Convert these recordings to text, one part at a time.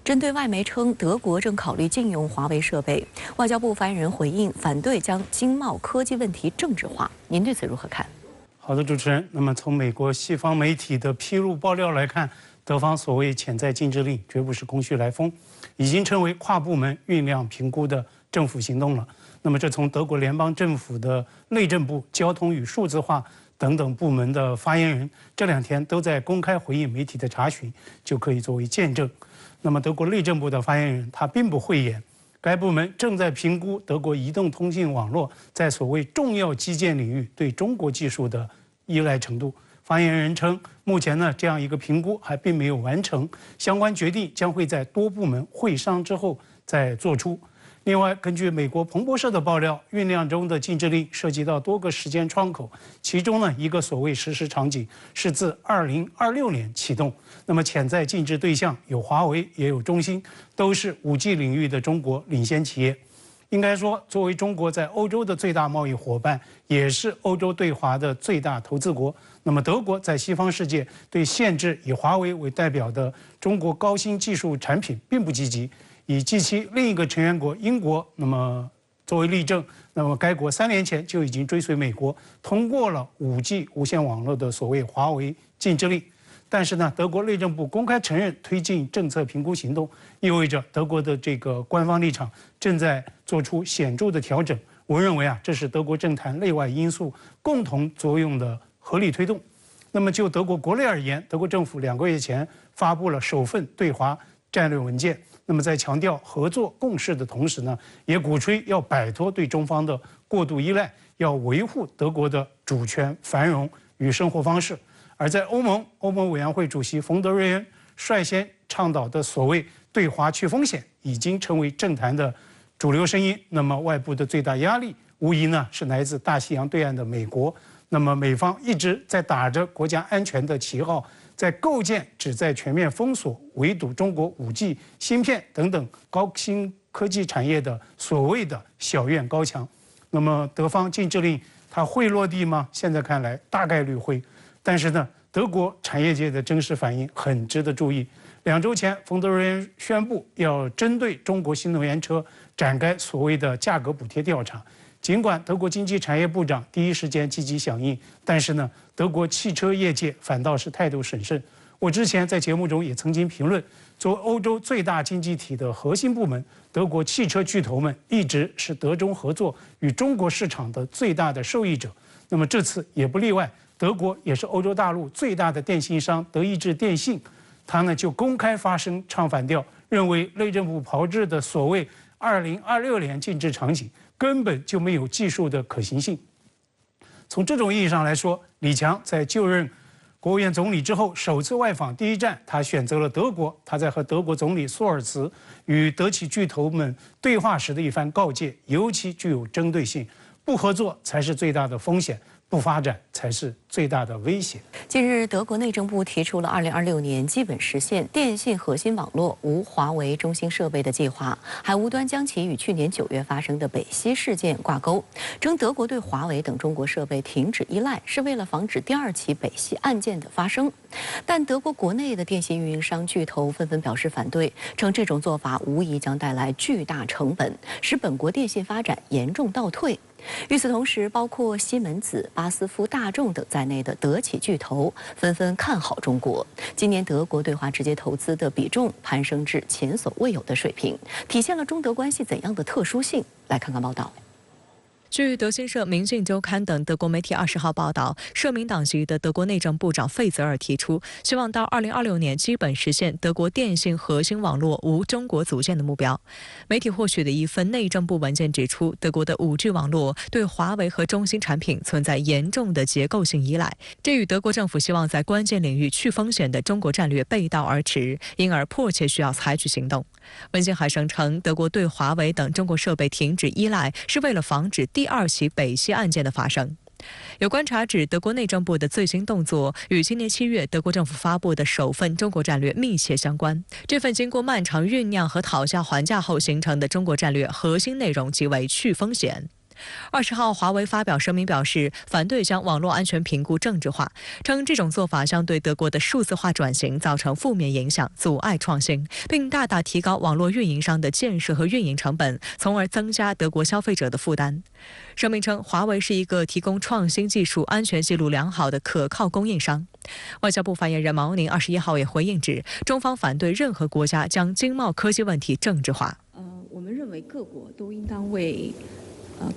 针对外媒称德国正考虑禁用华为设备，外交部发言人回应反对将经贸科技问题政治化。您对此如何看？好的，主持人。那么从美国西方媒体的披露爆料来看，德方所谓潜在禁制令绝不是空穴来风，已经成为跨部门酝酿评估的政府行动了。那么这从德国联邦政府的内政部、交通与数字化等等部门的发言人这2天都在公开回应媒体的查询，就可以作为见证。那么德国内政部的发言人他并不讳言，该部门正在评估德国移动通信网络在所谓重要基建领域对中国技术的依赖程度。发言人称，目前呢这样一个评估还并没有完成，相关决定将会在多部门会商之后再做出。另外，根据美国彭博社的爆料，酝酿中的禁制令涉及到多个时间窗口，其中呢一个所谓实施场景是自2026年启动。那么潜在禁制对象有华为，也有中兴，都是5G 领域的中国领先企业。应该说，作为中国在欧洲的最大贸易伙伴，也是欧洲对华的最大投资国，那么德国在西方世界对限制以华为为代表的中国高新技术产品并不积极。以及其另一个成员国英国，那么作为例证，那么该国3年前就已经追随美国通过了5G 无线网络的所谓华为禁制令。但是呢，德国内政部公开承认推进政策评估行动，意味着德国的这个官方立场正在做出显著的调整。我认为啊，这是德国政坛内外因素共同作用的合理推动。那么就德国国内而言，德国政府2个月前发布了首份对华战略文件。那么在强调合作共识的同时呢，也鼓吹要摆脱对中方的过度依赖，要维护德国的主权、繁荣与生活方式。而在欧盟委员会主席冯德瑞恩率先倡导的所谓对华去风险，已经成为政坛的主流声音。那么外部的最大压力，无疑呢是来自大西洋对岸的美国。那么美方一直在打着国家安全的旗号，在构建旨在全面封锁、围堵中国5G 芯片等等高新科技产业的所谓的小院高墙。那么德方禁制令它会落地吗？现在看来大概率会。但是呢，德国产业界的真实反应很值得注意。2周前，冯德瑞恩宣布要针对中国新能源车展开所谓的价格补贴调查。尽管德国经济产业部长第一时间积极响应，但是呢，德国汽车业界反倒是态度审慎。我之前在节目中也曾经评论，作为欧洲最大经济体的核心部门，德国汽车巨头们一直是德中合作与中国市场的最大的受益者。那么这次也不例外，德国也是欧洲大陆最大的电信商德意志电信，他呢就公开发声唱反调，认为内政部炮制的所谓2026年禁制场景根本就没有技术的可行性。从这种意义上来说，李强在就任国务院总理之后首次外访第一站，他选择了德国。他在和德国总理舒尔茨与德企巨头们对话时的一番告诫，尤其具有针对性。不合作才是最大的风险，不发展才是最大的威胁。近日，德国内政部提出了2026年基本实现电信核心网络无华为中兴设备的计划，还无端将其与去年9月发生的北溪事件挂钩，称德国对华为等中国设备停止依赖是为了防止第2起北溪案件的发生。但德国国内的电信运营商巨头纷纷表示反对，称这种做法无疑将带来巨大成本，使本国电信发展严重倒退。与此同时，包括西门子、巴斯夫、大众等在内的德企巨头纷纷看好中国。今年德国对华直接投资的比重攀升至前所未有的水平，体现了中德关系怎样的特殊性？来看看报道。据德新社、明镜周刊等德国媒体20号报道，社民党籍的德国内政部长费泽尔提出，希望到2026年基本实现德国电信核心网络无中国组件的目标。媒体获取的一份内政部文件指出，德国的5G 网络对华为和中兴产品存在严重的结构性依赖，这与德国政府希望在关键领域去风险的中国战略背道而驰，因而迫切需要采取行动。文件还声称，德国对华为等中国设备停止依赖，是为了防止第2起北溪案件的发生。有观察指，德国内政部的最新动作与今年7月德国政府发布的首份中国战略密切相关。这份经过漫长酝酿和讨价还价后形成的中国战略核心内容即为去风险。20号，华为发表声明表示，反对将网络安全评估政治化，称这种做法将对德国的数字化转型造成负面影响，阻碍创新，并大大提高网络运营商的建设和运营成本，从而增加德国消费者的负担。声明称，华为是一个提供创新技术安全记录良好的可靠供应商。外交部发言人毛宁21号也回应指，中方反对任何国家将经贸科技问题政治化。我们认为各国都应当为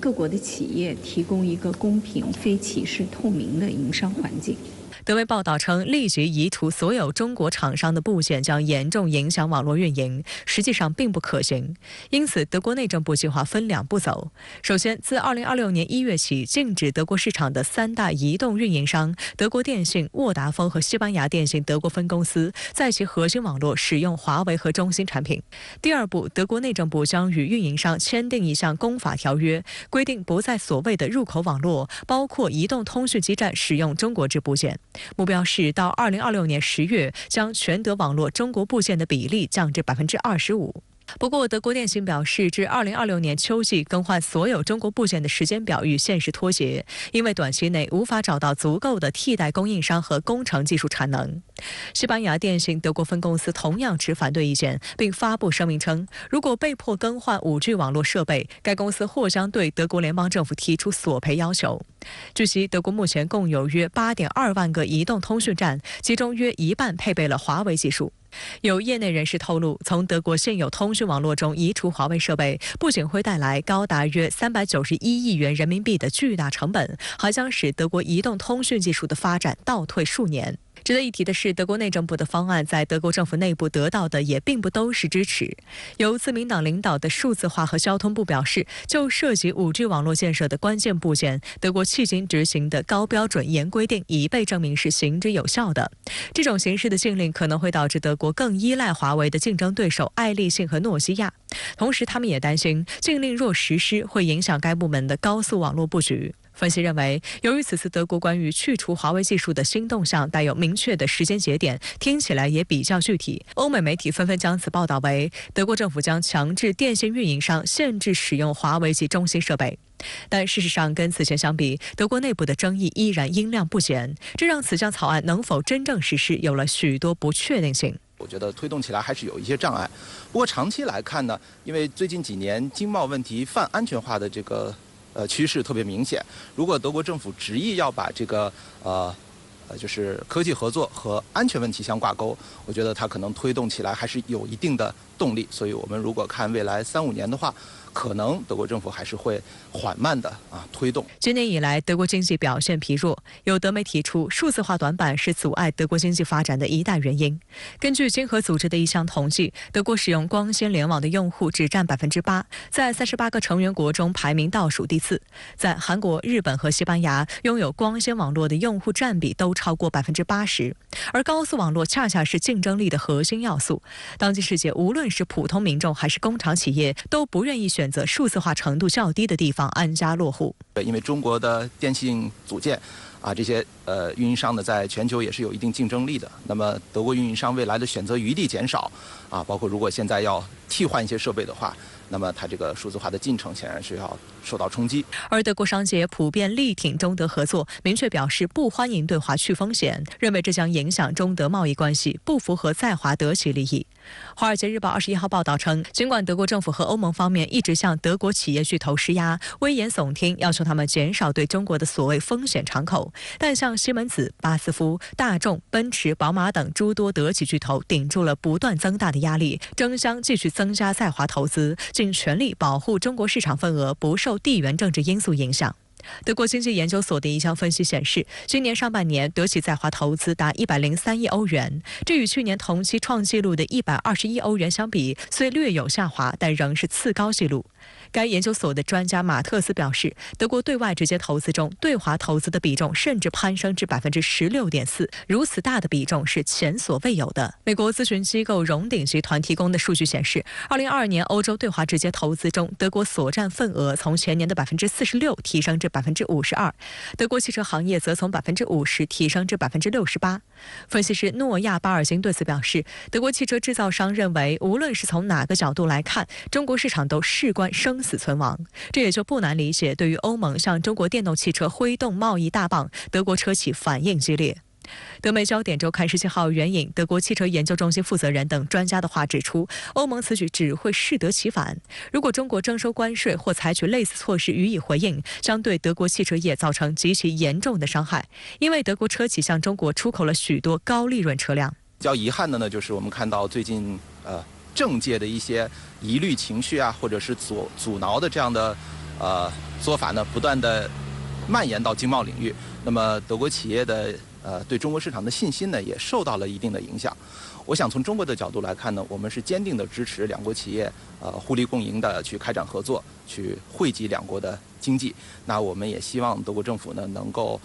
各国的企业提供一个公平、非歧视、透明的营商环境。德媒报道称，立即移除所有中国厂商的部件将严重影响网络运营，实际上并不可行。因此，德国内政部计划分2步走。首先，自2026年1月起，禁止德国市场的3大移动运营商德国电信、沃达丰和西班牙电信德国分公司在其核心网络使用华为和中兴产品。第2步，德国内政部将与运营商签订一项公法条约，规定不在所谓的入口网络，包括移动通讯基站使用中国制部件。目标是到2026年10月，将全德网络中国部件的比例降至25%。不过，德国电信表示，至2026年秋季更换所有中国部件的时间表与现实脱节，因为短期内无法找到足够的替代供应商和工程技术产能。西班牙电信德国分公司同样持反对意见，并发布声明称，如果被迫更换5G 网络设备，该公司或将对德国联邦政府提出索赔要求。据悉，德国目前共有约8.2万个移动通讯站，其中约一半配备了华为技术。有业内人士透露，从德国现有通讯网络中移除华为设备，不仅会带来高达约391亿元人民币的巨大成本，还将使德国移动通讯技术的发展倒退数年。值得一提的是，德国内政部的方案在德国政府内部得到的也并不都是支持。由自民党领导的数字化和交通部表示，就涉及5G 网络建设的关键部件，德国迄今执行的高标准严规定已被证明是行之有效的。这种形式的禁令可能会导致德国更依赖华为的竞争对手爱立信和诺基亚。同时，他们也担心禁令若实施，会影响该部门的高速网络布局。分析认为，由于此次德国关于去除华为技术的新动向带有明确的时间节点，听起来也比较具体，欧美媒体纷纷将此报道为德国政府将强制电信运营商限制使用华为及中兴设备。但事实上，跟此前相比，德国内部的争议依然音量不减，这让此项草案能否真正实施有了许多不确定性。我觉得推动起来还是有一些障碍。不过长期来看呢，因为最近几年经贸问题泛安全化的这个趋势特别明显。如果德国政府执意要把这个就是科技合作和安全问题相挂钩，我觉得它可能推动起来还是有一定的动力。所以我们如果看未来3-5年的话，可能德国政府还是会缓慢的推动。今年以来，德国经济表现疲弱，有德媒提出，数字化短板是阻碍德国经济发展的一大原因。根据经合组织的一项统计，德国使用光纤联网的用户只占8%，在38个成员国中排名倒数第4。在韩国、日本和西班牙，拥有光纤网络的用户占比都超过80%。而高速网络恰恰是竞争力的核心要素。当今世界，无论是普通民众还是工厂企业，都不愿意选择数字化程度较低的地方安家落户。因为中国的电信组件这些运营商呢，在全球也是有一定竞争力的。那么德国运营商未来的选择余地减少包括如果现在要替换一些设备的话，那么它这个数字化的进程显然是要受到冲击。而德国商界普遍力挺中德合作，明确表示不欢迎对华去风险，认为这将影响中德贸易关系，不符合在华德企利益。华尔街日报21号报道称，尽管德国政府和欧盟方面一直向德国企业巨头施压，危言耸听，要求他们减少对中国的所谓风险敞口，但像西门子、巴斯夫、大众、奔驰、宝马等诸多德企巨头顶住了不断增大的压力，争相继续增加在华投资，尽全力保护中国市场份额不受地缘政治因素影响。德国经济研究所的一项分析显示，今年上半年德企在华投资达103亿欧元，这与去年同期创纪录的120亿欧元相比，虽略有下滑，但仍是次高纪录。该研究所的专家马特斯表示，德国对外直接投资中对华投资的比重甚至攀升至16.4%，如此大的比重是前所未有的。美国咨询机构荣鼎集团提供的数据显示，2022年欧洲对华直接投资中，德国所占份额从前年的46%提升至52%，德国汽车行业则从50%提升至68%。分析师诺亚巴尔金对此表示，德国汽车制造商认为，无论是从哪个角度来看，中国市场都事关看生死存亡。这也就不难理解，对于欧盟向中国电动汽车挥动贸易大棒，德国车企反应激烈。德媒焦点周刊17号援引德国汽车研究中心负责人等专家的话指出，欧盟此举只会适得其反。如果中国征收关税或采取类似措施予以回应，将对德国汽车业造成极其严重的伤害，因为德国车企向中国出口了许多高利润车辆。比较遗憾的呢，就是我们看到最近政界的一些疑虑情绪啊，或者是阻挠的这样的做法呢，不断的蔓延到经贸领域。那么德国企业的对中国市场的信心呢，也受到了一定的影响。我想从中国的角度来看呢，我们是坚定的支持两国企业互利共赢的去开展合作，去惠及两国的经济。那我们也希望德国政府呢能够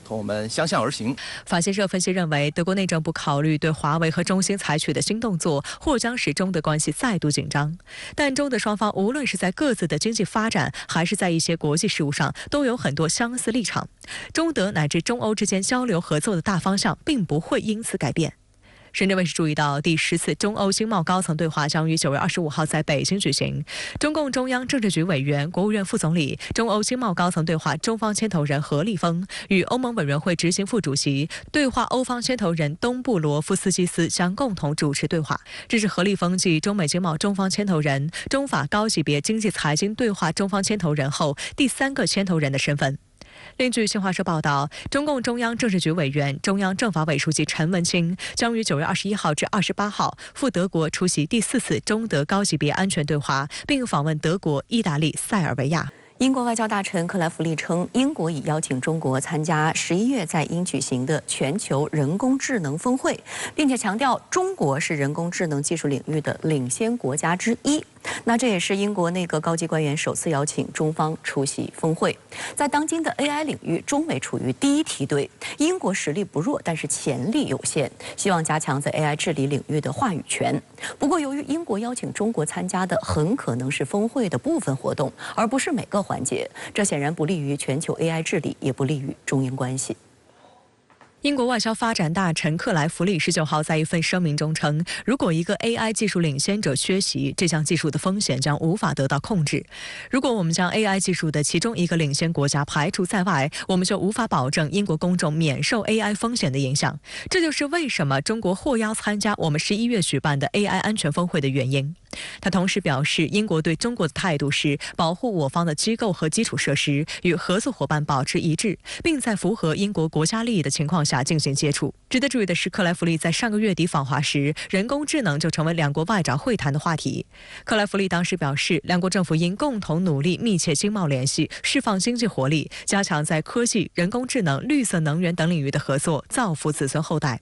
同我们相向而行。法新社分析认为，德国内政部考虑对华为和中兴采取的新动作，或将使中德关系再度紧张。但中德双方无论是在各自的经济发展，还是在一些国际事务上，都有很多相似立场。中德乃至中欧之间交流合作的大方向，并不会因此改变。深圳卫视注意到，第10次中欧经贸高层对话将于9月25号在北京举行。中共中央政治局委员、国务院副总理、中欧经贸高层对话中方牵头人何立峰与欧盟委员会执行副主席、对话欧方牵头人东布罗夫斯基斯将共同主持对话。这是何立峰继中美经贸中方牵头人、中法高级别经济财经对话中方牵头人后第3个牵头人的身份。另据新华社报道，中共中央政治局委员、中央政法委书记陈文清将于9月21号至28号赴德国出席第4次中德高级别安全对话，并访问德国、意大利、塞尔维亚。英国外交大臣克莱弗利称，英国已邀请中国参加11月在英举行的全球人工智能峰会，并且强调中国是人工智能技术领域的领先国家之一。那这也是英国内阁高级官员首次邀请中方出席峰会。在当今的 AI 领域，中美处于第一梯队，英国实力不弱，但是潜力有限，希望加强在 AI 治理领域的话语权。不过，由于英国邀请中国参加的很可能是峰会的部分活动，而不是每个环节，这显然不利于全球 AI 治理，也不利于中英关系。英国外交发展大臣克莱弗利19号在一份声明中称，如果一个 AI 技术领先者缺席，这项技术的风险将无法得到控制。如果我们将 AI 技术的其中一个领先国家排除在外，我们就无法保证英国公众免受 AI 风险的影响。这就是为什么中国获邀参加我们11月举办的 AI 安全峰会的原因。他同时表示，英国对中国的态度是保护我方的机构和基础设施，与合作伙伴保持一致，并在符合英国国家利益的情况下进行接触。值得注意的是，克莱弗利在上个月底访华时，人工智能就成为两国外长会谈的话题。克莱弗利当时表示，两国政府应共同努力密切经贸联系，释放经济活力，加强在科技、人工智能、绿色能源等领域的合作，造福子孙后代。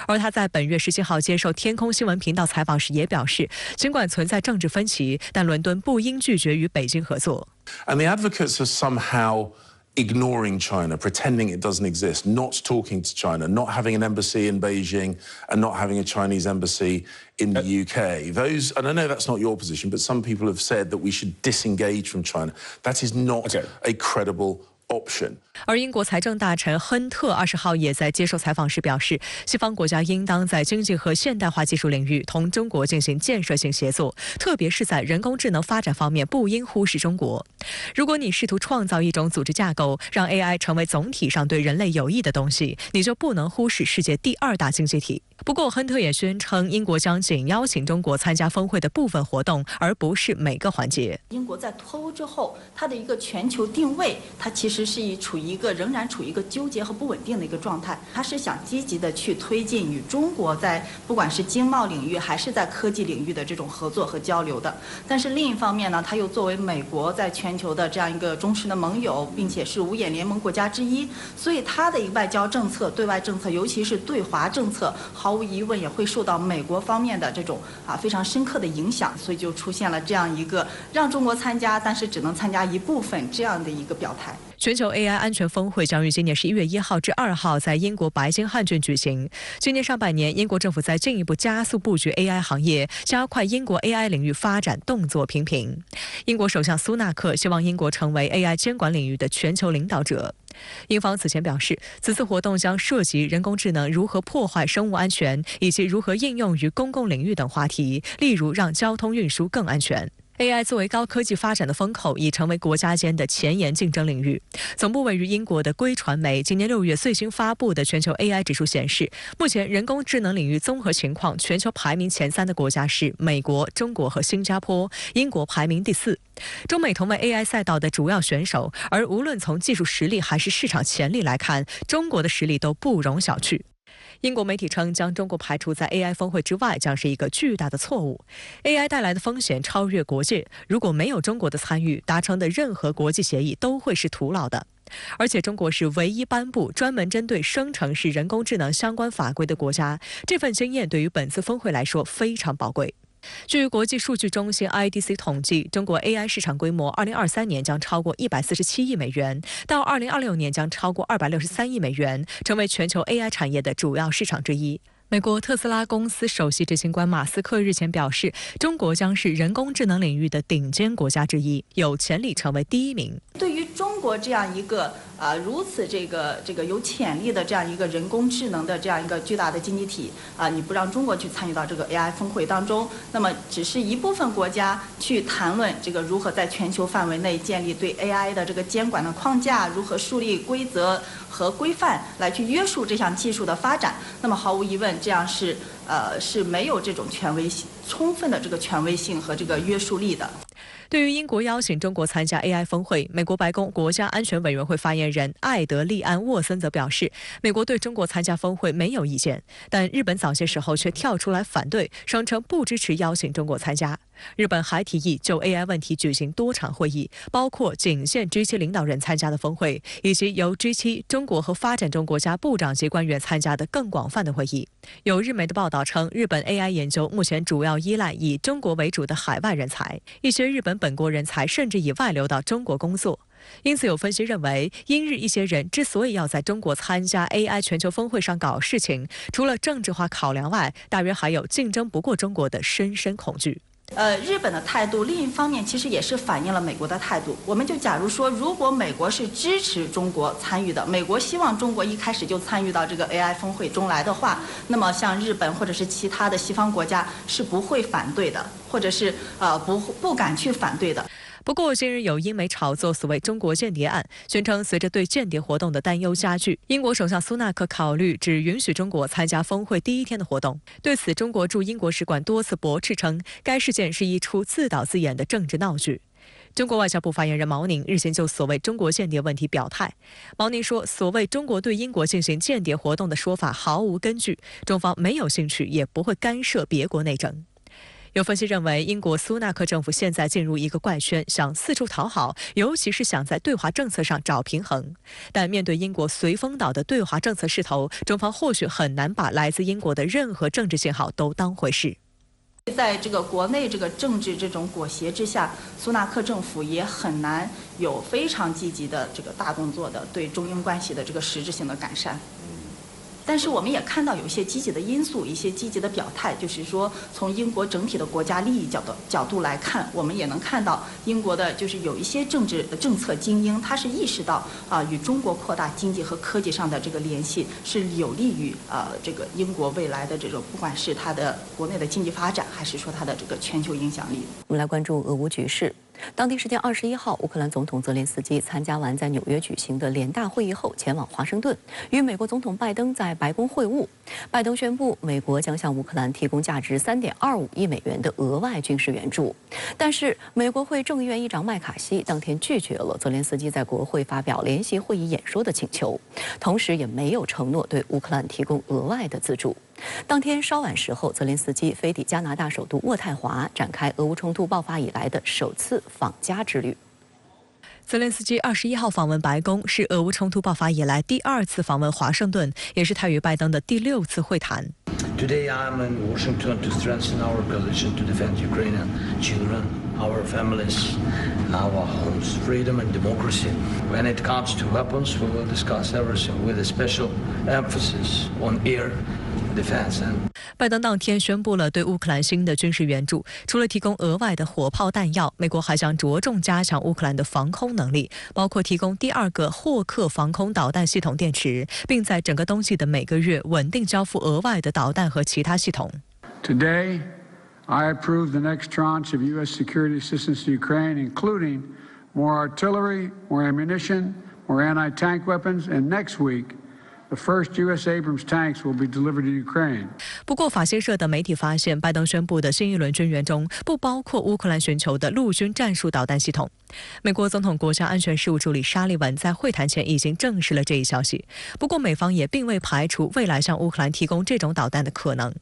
而他在本月17号接受天空新闻频道采访时也表示，尽管存在政治分歧，但伦敦不应拒绝与北京合作。 And the advocates are somehow ignoring China, pretending it doesn't exist, not talking to China, not having an embassy in Beijing and not having a Chinese embassy in the UK. Those, and I know that's not your position, but some people have said that we should disengage from China. That is not a credible option. 而英国财政大臣亨特20号也在接受采访时表示，西方国家应当在经济和现代化技术领域同中国进行建设性协作，特别是在人工智能发展方面不应忽视中国。如果你试图创造一种组织架构，让 AI 成为总体上对人类有益的东西，你就不能忽视世界第2大经济体。不过，亨特也宣称，英国将仅邀请中国参加峰会的部分活动，而不是每个环节。英国在脱欧之后，它的一个全球定位，它其实是仍然处于一个纠结和不稳定的一个状态。它是想积极的去推进与中国在不管是经贸领域还是在科技领域的这种合作和交流的。但是另一方面呢，它又作为美国在全球的这样一个忠实的盟友，并且是五眼联盟国家之一，所以它的一个外交政策、对外政策，尤其是对华政策，毫无疑问也会受到美国方面的这种非常深刻的影响，所以就出现了这样一个让中国参加，但是只能参加一部分这样的一个表态。全球 AI 安全峰会将于今年11月1号至2号在英国白金汉郡举行。今年上半年，英国政府在进一步加速布局 AI 行业，加快英国 AI 领域发展动作频频。英国首相苏纳克希望英国成为 AI 监管领域的全球领导者。英方此前表示，此次活动将涉及人工智能如何破坏生物安全，以及如何应用于公共领域等话题，例如让交通运输更安全。AI 作为高科技发展的风口，已成为国家间的前沿竞争领域。总部位于英国的硅传媒今年6月最新发布的全球 AI 指数显示，目前人工智能领域综合情况全球排名前3的国家是美国、中国和新加坡，英国排名第4。中美同为 AI 赛道的主要选手，而无论从技术实力还是市场潜力来看，中国的实力都不容小觑。英国媒体称，将中国排除在 AI 峰会之外将是一个巨大的错误。AI 带来的风险超越国界，如果没有中国的参与，达成的任何国际协议都会是徒劳的。而且中国是唯一颁布专门针对生成式人工智能相关法规的国家，这份经验对于本次峰会来说非常宝贵。据国际数据中心 IDC 统计，中国 AI 市场规模2023年将超过147亿美元，到2026年将超过263亿美元，成为全球 AI 产业的主要市场之一。美国特斯拉公司首席执行官马斯克日前表示，中国将是人工智能领域的顶尖国家之一，有潜力成为第1名。对于中国这样一个如此这个有潜力的这样一个人工智能的这样一个巨大的经济体你不让中国去参与到这个 AI 峰会当中，那么只是一部分国家去谈论这个如何在全球范围内建立对 AI 的这个监管的框架，如何树立规则和规范来去约束这项技术的发展，那么毫无疑问，这样是没有这种充分的这个权威性和这个约束力的。对于英国邀请中国参加 AI 峰会，美国白宫国家安全委员会发言人艾德利安·沃森则表示，美国对中国参加峰会没有意见，但日本早些时候却跳出来反对，声称不支持邀请中国参加。日本还提议就 AI 问题举行多场会议，包括仅限 G7 领导人参加的峰会，以及由 G7 中国和发展中国家部长级官员参加的更广泛的会议。有日媒的报道称，日本 AI 研究目前主要依赖以中国为主的海外人才，一些日本本国人才甚至已外流到中国工作。因此有分析认为，英日一些人之所以要在中国参加 AI 全球峰会上搞事情，除了政治化考量外，大约还有竞争不过中国的深深恐惧。日本的态度，另一方面其实也是反映了美国的态度。我们就假如说，如果美国是支持中国参与的，美国希望中国一开始就参与到这个 AI 峰会中来的话，那么像日本或者是其他的西方国家是不会反对的，或者是不敢去反对的。不过，近日有英媒炒作所谓中国间谍案，宣称随着对间谍活动的担忧加剧，英国首相苏纳克考虑只允许中国参加峰会第1天的活动。对此，中国驻英国使馆多次驳斥称，该事件是一出自导自演的政治闹剧。中国外交部发言人毛宁日前就所谓中国间谍问题表态。毛宁说，所谓中国对英国进行间谍活动的说法毫无根据，中方没有兴趣，也不会干涉别国内政。有分析认为，英国苏纳克政府现在进入一个怪圈，想四处讨好，尤其是想在对华政策上找平衡。但面对英国随风倒的对华政策势头，中方或许很难把来自英国的任何政治信号都当回事。在这个国内这个政治这种裹挟之下，苏纳克政府也很难有非常积极的这个大动作的对中英关系的这个实质性的改善。但是我们也看到有一些积极的因素，一些积极的表态，就是说从英国整体的国家利益角度来看，我们也能看到英国的就是有一些政策精英，他是意识到与中国扩大经济和科技上的这个联系是有利于这个英国未来的这种不管是它的国内的经济发展，还是说它的这个全球影响力。我们来关注俄乌局势。当地时间21号，乌克兰总统泽连斯基参加完在纽约举行的联大会议后，前往华盛顿，与美国总统拜登在白宫会晤。拜登宣布，美国将向乌克兰提供价值3.25亿美元的额外军事援助。但是，美国会众议院议长麦卡锡当天拒绝了泽连斯基在国会发表联席会议演说的请求，同时也没有承诺对乌克兰提供额外的资助。当天稍晚时候，泽连斯基飞抵加拿大首都渥太华，展开俄乌冲突爆发以来的首次访家之旅。泽连斯基21号访问白宫，是俄乌冲突爆发以来第2次访问华盛顿，也是他与拜登的第6次会谈。Today I'm in Washington to strengthen our coalition to defend Ukrainian children, our families, our homes, freedom and democracy. When it comes to weapons, we will discuss everything with a special emphasis on air defense. 拜登当天宣布了对乌克兰新的军事援助，除了提供额外的火炮弹药，美国还将着重加强乌克兰的防空能力，包括提供第2个霍克防空导弹系统电池，并在整个冬季的每个月稳定交付额外的导弹和其他系统。Today, I approve the next tranche of U.S. security assistance to Ukraine, including more artillery, more ammunition, more anti-tank weapons, and next week,The first U.S. Abrams tanks will be delivered to Ukraine. 不过，法新社的媒体发现，拜登宣布的新一轮军援中不包括乌克兰寻求的陆军战术导弹系统。美国总统国家安全事务助理沙利文在会谈前已经证实了这一消息。不过，美方也并未排除未来向乌克兰提供这种导弹的可能。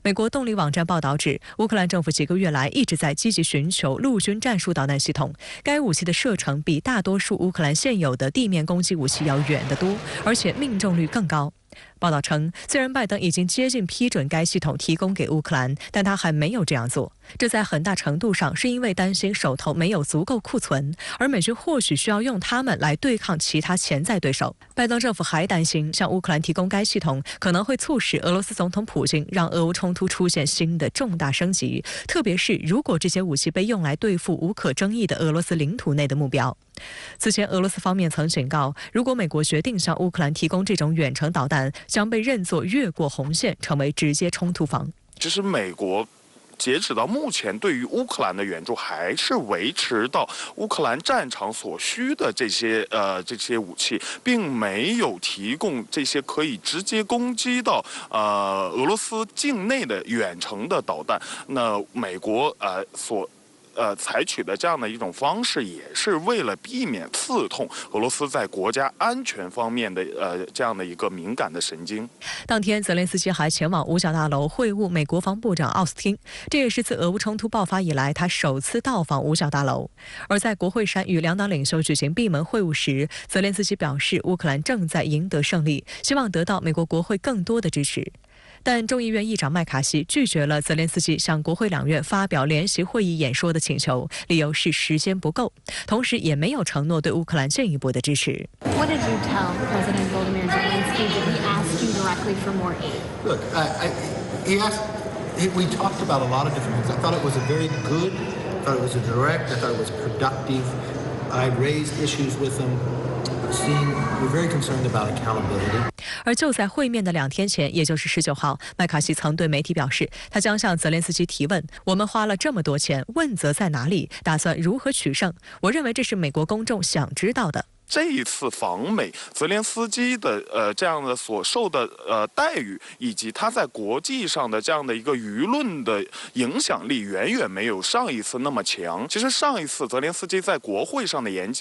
美国动力网站报道指，乌克兰政府几个月来一直在积极寻求陆军战术导弹系统。该武器的射程比大多数乌克兰现有的地面攻击武器要远得多，而且命中率更高。报道称，虽然拜登已经接近批准该系统提供给乌克兰，但他还没有这样做。这在很大程度上是因为担心手头没有足够库存，而美军或许需要用它们来对抗其他潜在对手。拜登政府还担心，向乌克兰提供该系统可能会促使俄罗斯总统普京让俄乌冲突出现新的重大升级，特别是如果这些武器被用来对付无可争议的俄罗斯领土内的目标。此前，俄罗斯方面曾警告，如果美国决定向乌克兰提供这种远程导弹，将被认作越过红线，成为直接冲突方。其实美国截止到目前，对于乌克兰的援助还是维持到乌克兰战场所需的这些武器，并没有提供这些可以直接攻击到俄罗斯境内的远程的导弹。那美国采取的这样的一种方式，也是为了避免刺痛俄罗斯在国家安全方面的这样的一个敏感的神经。当天，泽连斯基还前往五角大楼会晤美国防部长奥斯汀，这也是自俄乌冲突爆发以来他首次到访五角大楼。而在国会山与两党领袖举行闭门会晤时，泽连斯基表示，乌克兰正在赢得胜利，希望得到美国国会更多的支持。但众议院议长麦卡锡拒绝了泽连斯基向国会两院发表联席会议演说的请求，理由是时间不够，同时也没有承诺对乌克兰进一步的支持。What did you tell President Volodymyr Zelensky? Did he ask you directly for more aid? Look, he asked. We talked about a lot of different things. I thought it was a very good. I thought it was a direct. I thought it was productive. I raised issues with him. We're very concerned about accountability. 而就在会面的2天前，也就是19号，麦卡锡曾对媒体表示，他将向泽连斯基提问：我们花了这么多钱，问责在哪里？打算如何取胜？我认为这是美国公众想知道的。这一次访美，泽连斯基的这样的所受的待遇，以及他在国际上的这样的一个舆论的影响力，远远没有上一次那么强。其实上一次泽连斯基在国会上的演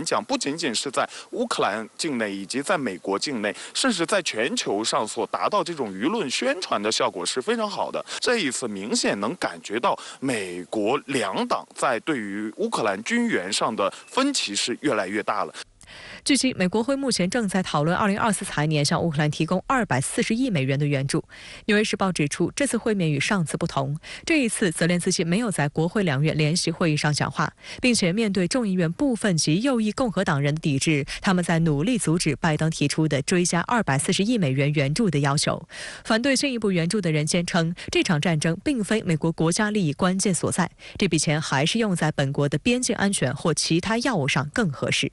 讲，不仅仅是在乌克兰境内，以及在美国境内，甚至在全球上所达到这种舆论宣传的效果是非常好的。这一次明显能感觉到美国两党在对于乌克兰军援上的分歧是越来越大了。据悉，美国会目前正在讨论2024财年向乌克兰提供240亿美元的援助。纽约时报指出，这次会面与上次不同，这一次泽连斯基没有在国会两院联席会议上讲话，并且面对众议院部分及右翼共和党人的抵制，他们在努力阻止拜登提出的追加240亿美元援助的要求。反对进一步援助的人坚称，这场战争并非美国国家利益关键所在，这笔钱还是用在本国的边境安全或其他要务上更合适。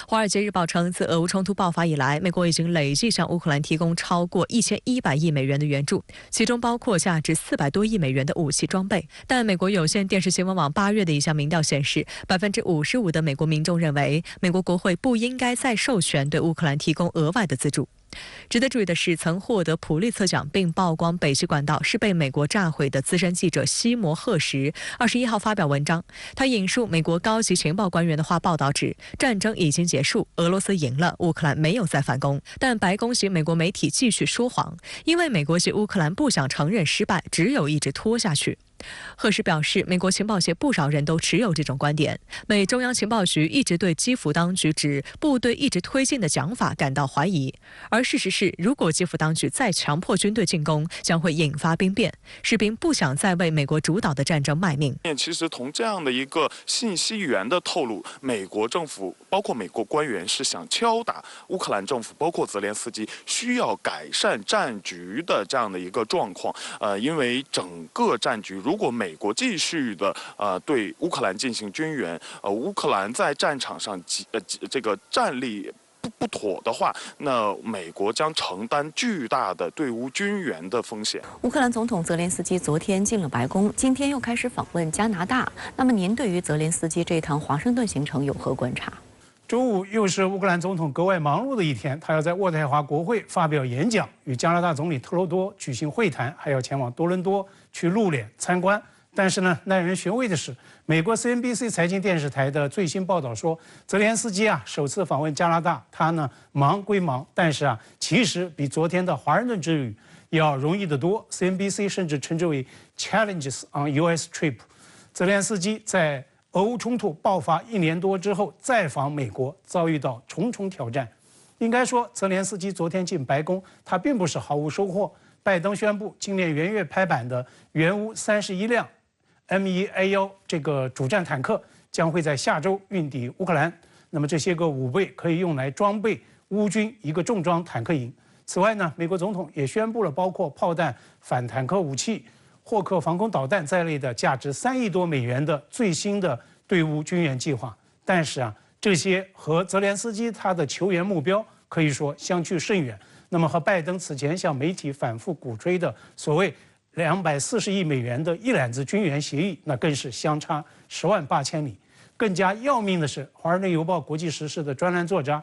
华尔街日报称，自俄乌冲突爆发以来，美国已经累计向乌克兰提供超过1100亿美元的援助，其中包括价值400多亿美元的武器装备。但美国有线电视新闻网8月的一项民调显示，55%的美国民众认为，美国国会不应该再授权对乌克兰提供额外的资助。值得注意的是，曾获得普利策奖并曝光北溪管道是被美国炸毁的资深记者西摩赫什21号发表文章，他引述美国高级情报官员的话报道指，战争已经结束，俄罗斯赢了，乌克兰没有再反攻。但白宫及美国媒体继续说谎，因为美国及乌克兰不想承认失败，只有一直拖下去。赫什表示，美国情报界不少人都持有这种观点。美中央情报局一直对基辅当局指部队一直推进的讲法感到怀疑，而事实是，如果基辅当局再强迫军队进攻，将会引发兵变。士兵不想再为美国主导的战争卖命。其实从这样的一个信息源的透露，美国政府包括美国官员是想敲打乌克兰政府，包括泽连斯基需要改善战局的这样的一个状况。因为整个战局，如果美国继续的对乌克兰进行军援，乌克兰在战场上这个战力不妥的话，那美国将承担巨大的对乌军援的风险。乌克兰总统泽连斯基昨天进了白宫，今天又开始访问加拿大。那么您对于泽连斯基这趟华盛顿行程有何观察？周五又是乌克兰总统格外忙碌的一天，他要在渥太华国会发表演讲，与加拿大总理特鲁多举行会谈，还要前往多伦多去露脸参观。但是呢，耐人寻味的是，美国 CNBC 财经电视台的最新报道说，泽连斯基首次访问加拿大，他呢忙归忙，但是其实比昨天的华盛顿之旅要容易得多。CNBC 甚至称之为 Challenges on U.S. Trip。泽连斯基在俄乌冲突爆发1年多之后再访美国，遭遇到重重挑战。应该说，泽连斯基昨天进白宫，他并不是毫无收获。拜登宣布，今年元月拍板的援乌31辆 M1A1这个主战坦克将会在下周运抵乌克兰。那么这些个武备可以用来装备乌军一个重装坦克营。此外呢，美国总统也宣布了包括炮弹、反坦克武器、霍克防空导弹在内的价值3亿多美元的最新的对乌军援计划。但是这些和泽连斯基他的求援目标可以说相去甚远。那么和拜登此前向媒体反复鼓吹的所谓240亿美元的一揽子军援协议，那更是相差10万8千里。更加要命的是，《华盛顿邮报》国际时事的专栏作家，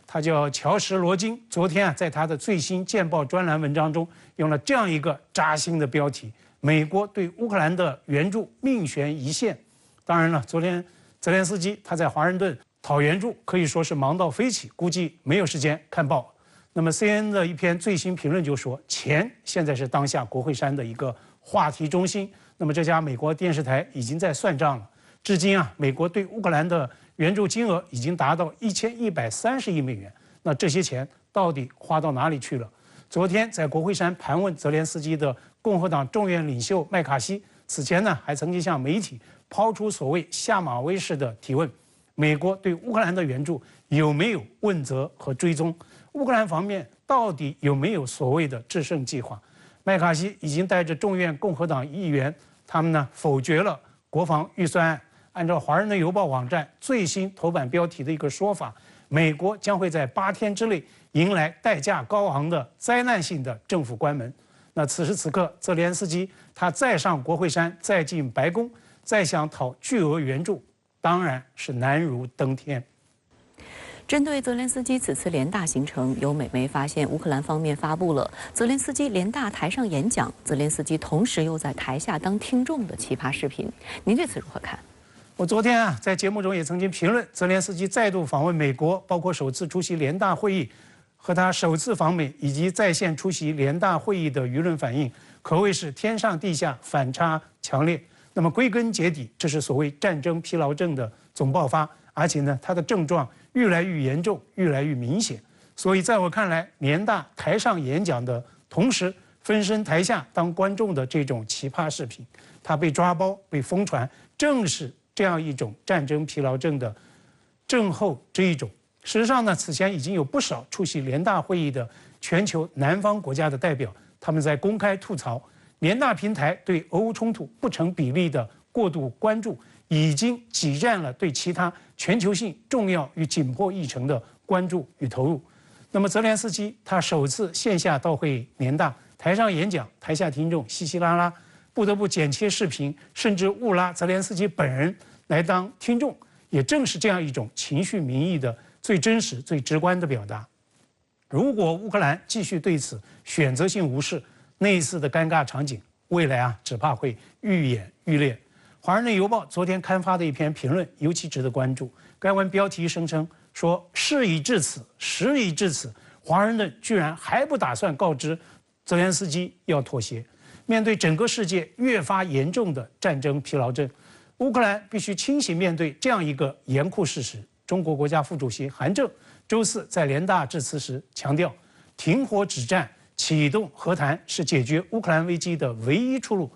他叫乔什·罗金，昨天在他的最新见报专栏文章中用了这样一个扎心的标题：美国对乌克兰的援助命悬一线。当然了，昨天泽连斯基他在华盛顿讨援助可以说是忙到飞起，估计没有时间看报。那么 CNN 的一篇最新评论就说，钱现在是当下国会山的一个话题中心。那么这家美国电视台已经在算账了，至今美国对乌克兰的援助金额已经达到1130亿美元。那这些钱到底花到哪里去了？昨天在国会山盘问泽连斯基的共和党众院领袖麦卡锡，此前呢还曾经向媒体抛出所谓下马威式的提问：美国对乌克兰的援助有没有问责和追踪？乌克兰方面到底有没有所谓的制胜计划？麦卡锡已经带着众院共和党议员，他们呢否决了国防预算案。按照《华盛顿邮报》网站最新头版标题的一个说法，美国将会在8天之内迎来代价高昂的灾难性的政府关门。那此时此刻，泽连斯基他再上国会山，再进白宫，再想讨巨额援助，当然是难如登天。针对泽连斯基此次联大行程，有美媒发现乌克兰方面发布了泽连斯基联大台上演讲，泽连斯基同时又在台下当听众的奇葩视频。您对此如何看？我昨天在节目中也曾经评论，泽连斯基再度访问美国，包括首次出席联大会议和他首次访美以及在线出席联大会议的舆论反应，可谓是天上地下，反差强烈。那么归根结底，这是所谓战争疲劳症的总爆发，而且呢，它的症状越来越严重，越来越明显。所以在我看来，联大台上演讲的同时分身台下当观众的这种奇葩视频，它被抓包被疯传，正是这样一种战争疲劳症的症候之一种。事实上呢，此前已经有不少出席联大会议的全球南方国家的代表，他们在公开吐槽联大平台对俄乌冲突不成比例的过度关注，已经挤占了对其他全球性重要与紧迫议程的关注与投入。那么泽连斯基他首次线下到会联大，台上演讲，台下听众稀稀拉拉，不得不剪切视频，甚至误拉泽连斯基本人来当听众，也正是这样一种情绪民意的最真实、最直观的表达。如果乌克兰继续对此选择性无视，那一次的尴尬场景，未来只怕会愈演愈烈。《华盛顿邮报》昨天刊发的一篇评论尤其值得关注。该文标题声称说：“事已至此，时已至此，华盛顿居然还不打算告知泽连斯基要妥协。”面对整个世界越发严重的战争疲劳症，乌克兰必须清醒面对这样一个严酷事实。中国国家副主席韩正周四在联大致辞时强调，停火止战、启动和谈是解决乌克兰危机的唯一出路。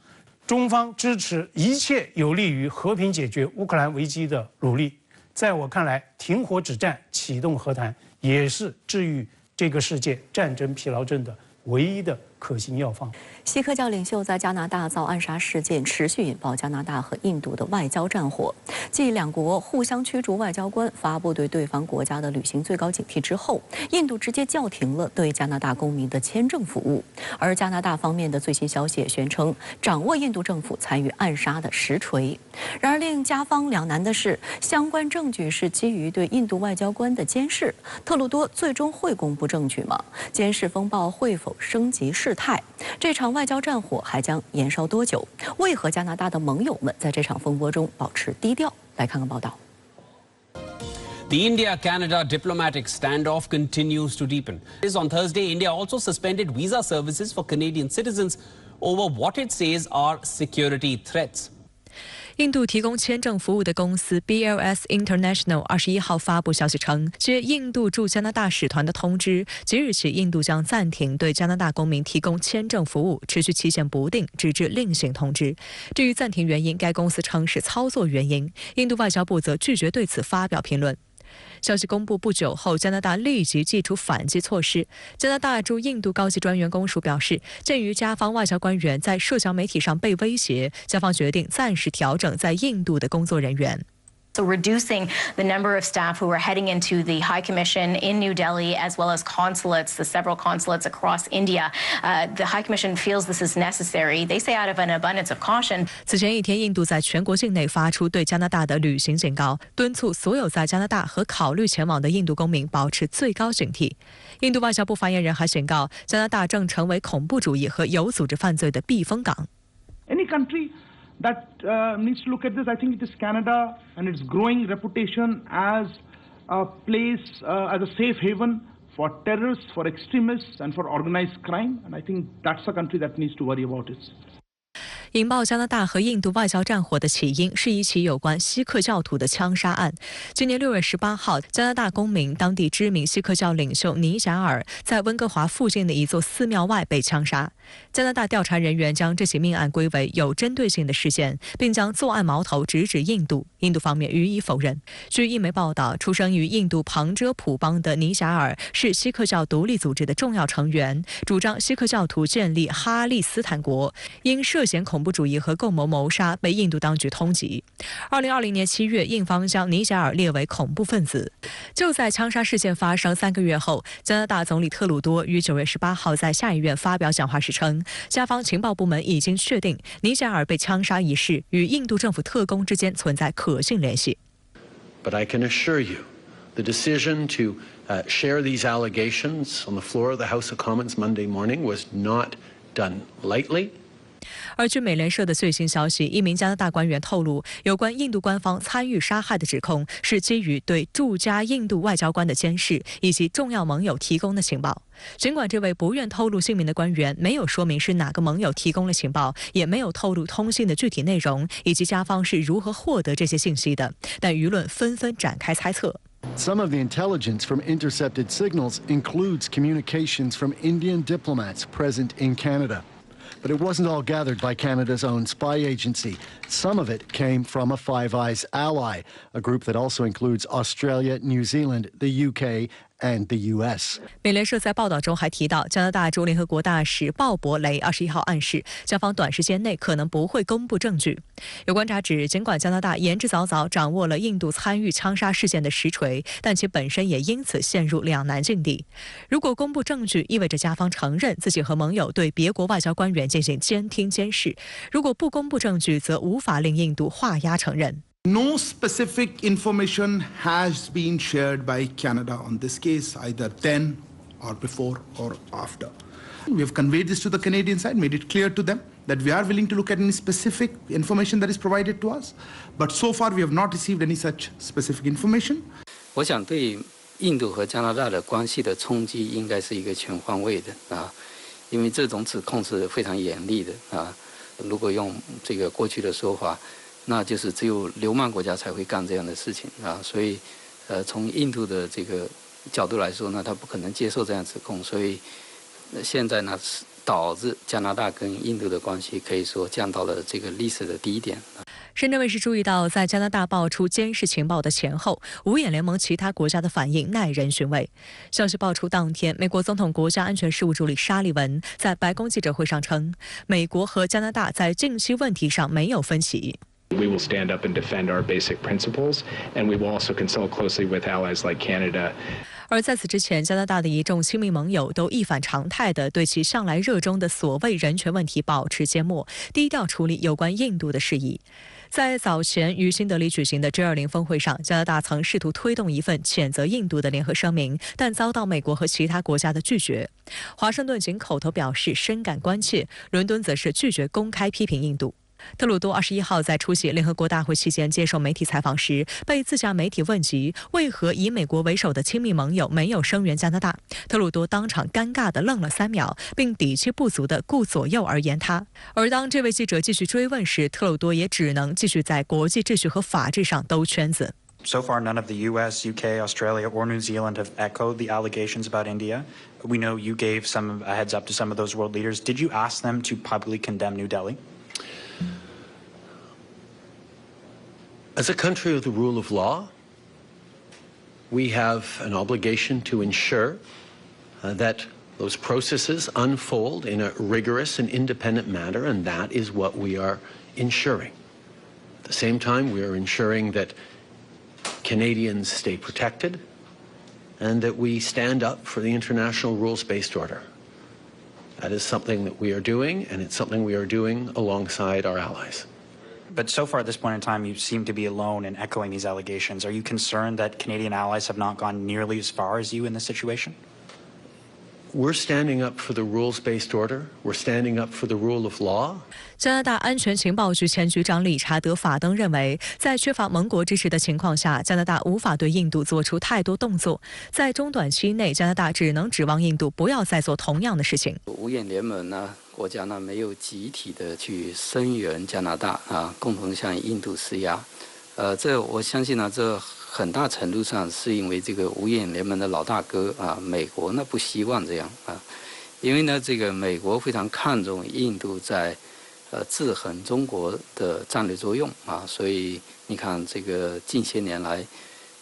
中方支持一切有利于和平解决乌克兰危机的努力。在我看来，停火止战、启动和谈也是治愈这个世界战争疲劳症的唯一的可能。可行药方。锡克教领袖在加拿大遭暗杀事件持续引爆加拿大和印度的外交战火。继两国互相驱逐外交官，发布对对方国家的旅行最高警惕之后，印度直接叫停了对加拿大公民的签证服务。而加拿大方面的最新消息也宣称，掌握印度政府参与暗杀的实锤。然而，令加方两难的是，相关证据是基于对印度外交官的监视。特鲁多最终会公布证据吗？监视风暴会否升级事态？这场外交战火还将延烧多久？为何加拿大的盟友们在这场风波中保持低调？来看看报道。The India-Canada diplomatic standoff continues to deepen. On Thursday, India also suspended visa services for Canadian citizens over what it says are security threats. 印度提供签证服务的公司 BLS International 21号发布消息称，据印度驻加拿大使团的通知，即日起，印度将暂停对加拿大公民提供签证服务，持续期限不定，直至另行通知。至于暂停原因，该公司称是操作原因，印度外交部则拒绝对此发表评论。消息公布不久后，加拿大立即祭出反击措施。加拿大驻印度高级专员公署表示，鉴于加方外交官员在社交媒体上被威胁，加方决定暂时调整在印度的工作人员。So reducing the number of staff who are heading into the High Commission in New Delhi, as well as consulates, the several consulates across India. The High Commission feels this is necessary. They say out of an abundance of caution. 此前一天，印度在全国境内发出对加拿大的旅行警告，敦促所有在加拿大和考虑前往的印度公民保持最高警惕。印度外交部发言人还警告，加拿大正成为恐怖主义和有组织犯罪的避风港。Any country that needs to look at this, I think it is Canada and its growing reputation as a place, as a safe haven for terrorists, for extremists, and for organized crime. And I think that's a country that needs to worry about it. 引爆加拿大和印度外交战火的起因是一起有关锡克教徒的枪杀案。今年6月18号，加拿大公民、当地知名锡克教领袖尼贾尔在温哥华附近的一座寺庙外被枪杀。加拿大调查人员将这起命案归为有针对性的事件，并将作案矛头直指印度。印度方面予以否认。据一媒报道，出生于印度旁遮普邦的尼贾尔是锡克教独立组织的重要成员，主张锡克教徒建立哈利斯坦国，因涉嫌恐怖主义和共谋谋杀被印度当局通缉。2020年7月，印方将尼贾尔列为恐怖分子。就在枪杀事件发生3个月后，加拿大总理特鲁多于9月18号在下议院发表讲话时称，加方情报部门已经确定尼贾尔被枪杀一事与印度政府特工之间存在可信联系。But I can assure you, the decision to share these allegations on the floor of the House of Commons Monday morning was not done lightly. 而据美联社的最新消息，一名加拿大官员透露，有关印度官方参与杀害的指控是基于对驻加印度外交官的监视以及重要盟友提供的情报。尽管这位不愿透露姓名的官员没有说明是哪个盟友提供了情报，也没有透露通信的具体内容以及加方是如何获得这些信息的，但舆论纷纷展开猜测。Some of the intelligence from intercepted signals includes communications from Indian diplomats present in Canada.But it wasn't all gathered by Canada's own spy agency. Some of it came from a Five Eyes ally, a group that also includes Australia, New Zealand, the UK, and the US. 美联社在报道中还提到，加拿大驻联合国大使鲍勃雷21号暗示，加方短时间内可能不会公布证据。有观察指，尽管加拿大言之凿凿掌握了印度参与枪杀事件的实锤，但其本身也因此陷入两难境地。如果公布证据，意味着加方承认自己和盟友对别国外交官员进行监听监视；如果不公布证据，则无法令印度画押承认。No specific information has been shared by Canada on this case, either then or before or after. We have conveyed this to the Canadian side, made it clear to them that we are willing to look at any specific information that is provided to us. But so far, we have not received any such specific information. 我想对印度和加拿大的关系的冲击应该是一个全方位的啊，因为这种指控是非常严厉的啊。如果用这个过去的说法，那就是只有流氓国家才会干这样的事情啊，所以，从印度的这个角度来说呢，他不可能接受这样指控，所以现在呢，导致加拿大跟印度的关系可以说降到了这个历史的低点。深圳卫视注意到，在加拿大爆出监视情报的前后，五眼联盟其他国家的反应耐人寻味。消息爆出当天，美国总统国家安全事务助理沙利文在白宫记者会上称，美国和加拿大在近期问题上没有分歧。We will stand up and defend our basic principles, and we will also consult closely with allies like Canada. 而在此之前，加拿大的一众亲密盟友都一反常态地对其向来热衷的所谓人权问题保持缄默，低调处理有关印度的事宜。在早前于新德里举行的 G20 峰会上，加拿大曾试图推动一份谴责印度的联合声明，但遭到美国和其他国家的拒绝。华盛顿仅口头表示深感关切，伦敦则是拒绝公开批评印度。特鲁多21号在出席联合国大会期间接受媒体采访时，被自家媒体问及为何以美国为首的亲密盟友没有声援加拿大，特鲁多当场尴尬地愣了3秒，并底气不足地顾左右而言他。而当这位记者继续追问时，特鲁多也只能继续在国际秩序和法治上兜圈子。So far, none of the U.S., UK, Australia, or New Zealand have echoed the allegations about India. We know you gave a heads up to some of those world leaders. Did you ask them to publicly condemn New Delhi? As a country of the rule of law, we have an obligation to ensure that those processes unfold in a rigorous and independent manner, and that is what we are ensuring. At the same time, we are ensuring that Canadians stay protected and that we stand up for the international rules-based order. That is something that we are doing, and it's something we are doing alongside our allies. But so far at this point in time, you seem to be alone in echoing these allegations. Are you concerned that Canadian allies have not gone nearly as far as you in this situation? We're standing up for the rules-based order. We're standing up for the rule of law. 加拿大安全情报局前局长理查德·法登认为，在缺乏盟国支持的情况下，加拿大无法对印度做出太多动作。在中短期内，加拿大只能指望印度不要再做同样的事情。五眼联盟呢，国家呢没有集体的去声援加拿大啊，共同向印度施压。这我相信呢，这很大程度上是因为这个五眼联盟的老大哥啊，美国呢不希望这样啊，因为呢这个美国非常看重印度在制衡中国的战略作用啊，所以你看这个近些年来，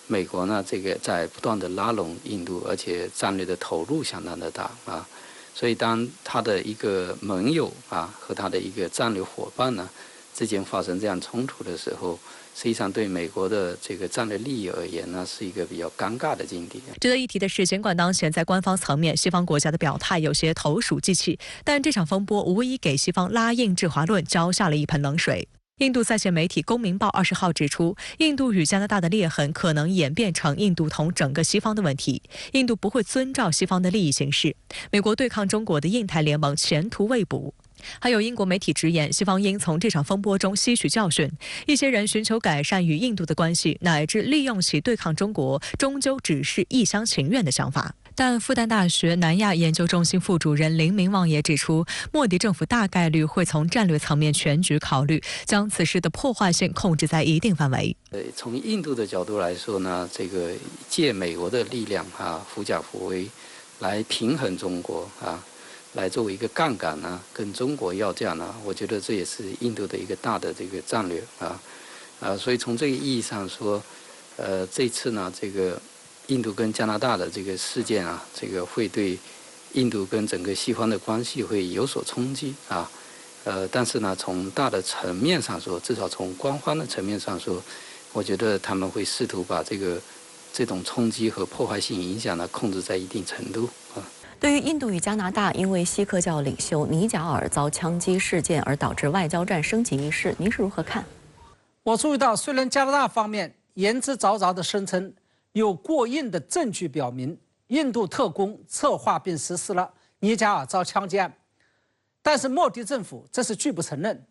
美国呢这个在不断的拉拢印度，而且战略的投入相当的大啊，所以当他的一个盟友啊和他的一个战略伙伴呢之间发生这样冲突的时候，实际上对美国的这个战略利益而言呢，是一个比较尴尬的境地。值得一提的是，尽管当前在官方层面，西方国家的表态有些投鼠忌器，但这场风波无疑给西方拉印制华论浇下了一盆冷水。印度在线媒体《公民报》20号指出，印度与加拿大的裂痕可能演变成印度同整个西方的问题。印度不会遵照西方的利益行事。美国对抗中国的印太联盟前途未卜。还有英国媒体直言，西方应从这场风波中吸取教训。一些人寻求改善与印度的关系，乃至利用其对抗中国，终究只是一厢情愿的想法。但复旦大学南亚研究中心副主任林明旺也指出，莫迪政府大概率会从战略层面全局考虑，将此事的破坏性控制在一定范围。从印度的角度来说呢，这个借美国的力量啊，狐假虎威，来平衡中国啊。来作为一个杠杆呢，跟中国要价呢，我觉得这也是印度的一个大的这个战略啊，所以从这个意义上说，这次呢，这个印度跟加拿大的这个事件啊，这个会对印度跟整个西方的关系会有所冲击啊，但是呢，从大的层面上说，至少从官方的层面上说，我觉得他们会试图把这种冲击和破坏性影响呢控制在一定程度啊。对于印度与加拿大因为锡克教领袖尼贾尔遭枪击事件而导致外交战升级一事，您是如何看？我注意到，虽然加拿大方面言之凿凿地声称有过硬的证据表明印度特工策划并实施了尼贾尔遭枪击案，但是莫迪政府这是拒不承认。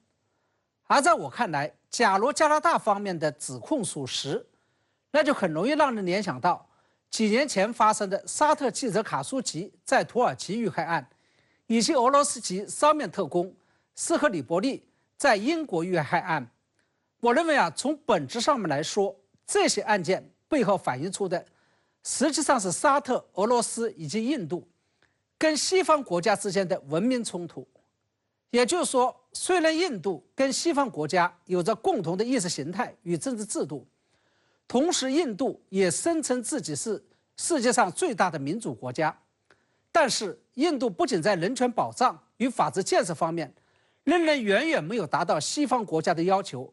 而在我看来，假如加拿大方面的指控属实，那就很容易让人联想到几年前发生的沙特记者卡舒吉在土耳其遇害案，以及俄罗斯籍双面特工斯克里伯利在英国遇害案。我认为从本质上面来说，这些案件背后反映出的实际上是沙特、俄罗斯以及印度跟西方国家之间的文明冲突。也就是说，虽然印度跟西方国家有着共同的意识形态与政治制度，同时印度也声称自己是世界上最大的民主国家，但是印度不仅在人权保障与法治建设方面仍然远远没有达到西方国家的要求，